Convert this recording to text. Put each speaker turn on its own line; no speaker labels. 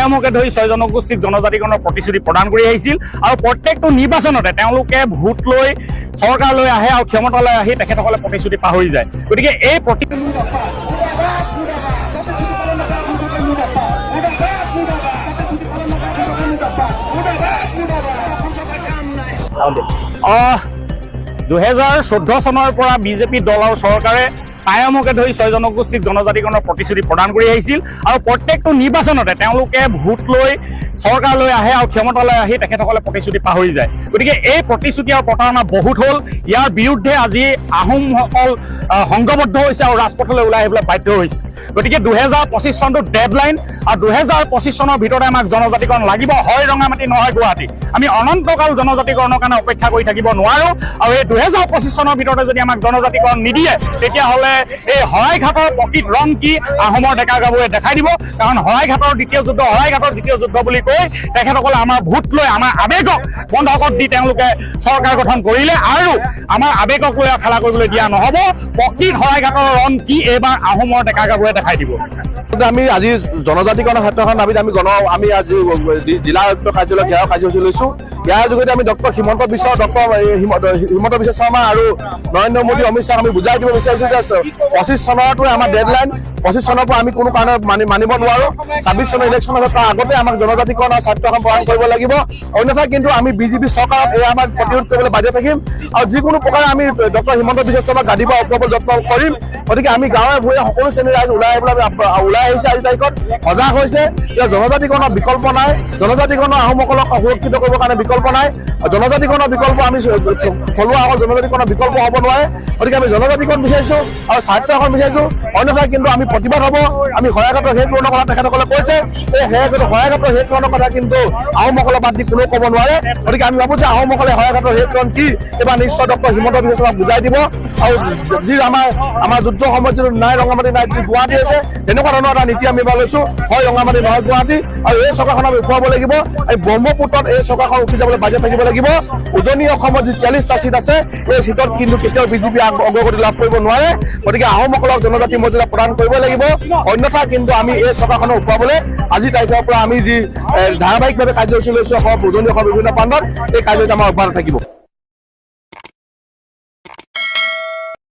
টায়ামকে ধৰি 6 জনগোষ্ঠীক জনজাতিকৰণৰ প্ৰতিশ্ৰুতি প্ৰদান কৰি আহিছিল আৰু প্ৰত্যেকটো নিৰ্বাচনতে তেওঁলোকে ভোট লৈ চৰকাৰলৈ আহে আৰু ক্ষমতালৈ আহি তেখেতসকলে প্ৰতিশ্ৰুতি পাহৰি যায়। গতিকে এই (2014 চনৰ পৰা বিজেপি দল আৰু চৰকাৰে টায়ামকে ধৰি 6 জনগোষ্ঠীক জনজাতিকৰণৰ প্ৰতিশ্ৰুতি প্ৰদান কৰি আহিছিল আৰু প্ৰত্যেকটো নিৰ্বাচনতে তেওঁলোকে ভোট লৈ চৰকাৰলৈ আহে আৰু ক্ষমতালৈ আহি তেখেতসকলে প্ৰতিশ্ৰুতি পাহৰি যায়। গতিকে এই প্ৰতিশ্ৰুতি আৰু প্ৰতাৰণা বহুত হ'ল। ইয়াৰ বিৰুদ্ধে আজি আহোমসকল সংঘবদ্ধ হৈছে আৰু ৰাজপথলৈ ওলাই আহিবলৈ বাধ্য হৈছে। গতিকে 2025 চনটো ডেডলাইন আৰু 2025 চনৰ ভিতৰতে আমাক জনজাতিকৰণ লাগিব, হয় ৰঙামাটি নহয় গুৱাহাটী। আমি অনন্তকাল জনজাতিকৰণৰ কাৰণে অপেক্ষা কৰি থাকিব নোৱাৰো আৰু এই 2025 চনৰ ভিতৰতে যদি আমাক জনজাতিকৰণ নিদিয়ে তেতিয়াহ'লে এই শৰাইঘাটৰ প্ৰকৃত ৰং কি আহোমৰ ডেকা গাভৰুৱে দেখাই দিব। কাৰণ শৰাইঘাটৰ দ্বিতীয় যুদ্ধ বুলি কৈ তেখেতসকলে আমাৰ ভোট লৈ আমাৰ আৱেগক বন্ধকত দি তেওঁলোকে চৰকাৰ গঠন কৰিলে আৰু আমাৰ আৱেগক লৈ খেলা কৰিবলৈ দিয়া নহ'ব। প্ৰকৃত শৰাইঘাটৰ ৰং কি এইবাৰ আহোমৰ ডেকা গাভৰুৱে দেখাই দিব।
আমি আজি জনজাতিকৰণৰ ক্ষেত্ৰখন আমি আজি জিলা আয়ুক্ত কাৰ্যালয় ঘেৰাও কাৰ্যসূচী লৈছোঁ। ইয়াৰ যোগেদি আমি ডক্টৰ হিমন্ত বিশ্ব শৰ্মা আৰু নৰেন্দ্ৰ মোদী অমিত শ্বাহক আমি বুজাই দিব বিচাৰিছোঁ যে 25 চনৰটোৱে আমাৰ ডেডলাইন। 25 চনৰ পৰা আমি কোনো কাৰণে মানিব নোৱাৰোঁ। 26 চনৰ ইলেকশ্যনৰ তাৰ আগতে আমাক জনজাতিকৰণ আৰু স্বাৰ্থখন প্ৰদান কৰিব লাগিব। অন্যথা কিন্তু আমি বিজেপি চৰকাৰক এয়া আমাক প্ৰতিৰোধ কৰিবলৈ বাধ্য থাকিম আৰু যিকোনো প্ৰকাৰে আমি ডক্টৰ হিমন্ত বিশ্ব শৰ্মাক গাদী পৰা আঁতৰাবলৈ যত্ন কৰিম। গতিকে আমি গাঁৱে ভূঞে সকলো শ্ৰেণীৰ ৰাইজ ওলাই আহিছে আজি তাৰিখত সজাগ হৈছে যে জনজাতিকৰণৰ বিকল্প নাই। জনজাতিকৰণৰ আহোমসকলক সুৰক্ষিত কৰিবৰ কাৰণে বিকল্প নাই। জনজাতিকৰণৰ বিকল্প আমি থলুৱা অকল জনজাতিকৰণৰ বিকল্প হ'ব নোৱাৰে। গতিকে আমি জনজাতিকৰণ বিচাৰিছোঁ আৰু স্বাৰ্থ এখন বিচাৰিছোঁ। অন্যথা কিন্তু আমি প্ৰতিবাদ হ'ব। আমি শৰাইঘাটৰ শেষকৰণৰ কথা তেখেতসকলে কৈছে, এই শৰাইঘাটৰ শেষকৰণৰ কথা কিন্তু আহোমসকলে বাদ দি কোনেও ক'ব নোৱাৰে। গতিকে আমি ভাবোঁ যে আহোমসকলে শৰাইঘাটৰ শেষকৰণ কি এইবাৰ নিশ্চয় ডক্টৰ হিমন্ত বিশ্ব শৰ্মাক বুজাই দিব আৰু যি আমাৰ যুদ্ধ সময়ত যিটো নাই ৰঙামাটি নাই যি গুৱাহাটী আছে তেনেকুৱা ধৰণৰ এটা নীতি আমি এবাৰ লৈছোঁ, হয় ৰঙামাটি নহয় গুৱাহাটী। আৰু এই চৰকাৰখন আমি উঠুৱাব লাগিব। এই ব্ৰহ্মপুত্ৰত এই চৰকাৰখন উঠি যাবলৈ বাধ্য থাকিব লাগিব। উজনি অসমত যি 43টা চিট আছে এই চিটত কিন্তু কেতিয়াও বিজেপি অগ্ৰগতি লাভ কৰিব নোৱাৰে। গতিকে আহোমসকলক জনজাতি মৰ্যাদা প্ৰদান কৰিব লাগিব। অন্যথা কিন্তু আমি এই চৰকাৰখনক উঠুৱাবলৈ আজি তাৰিখৰ পৰা আমি যি ধাৰাবাহিকভাৱে কাৰ্যসূচী লৈছোঁ অসমৰ উজনি অসমৰ বিভিন্ন প্ৰান্তত এই কাৰ্যসূচী আমাৰ অব্যাহত থাকিব।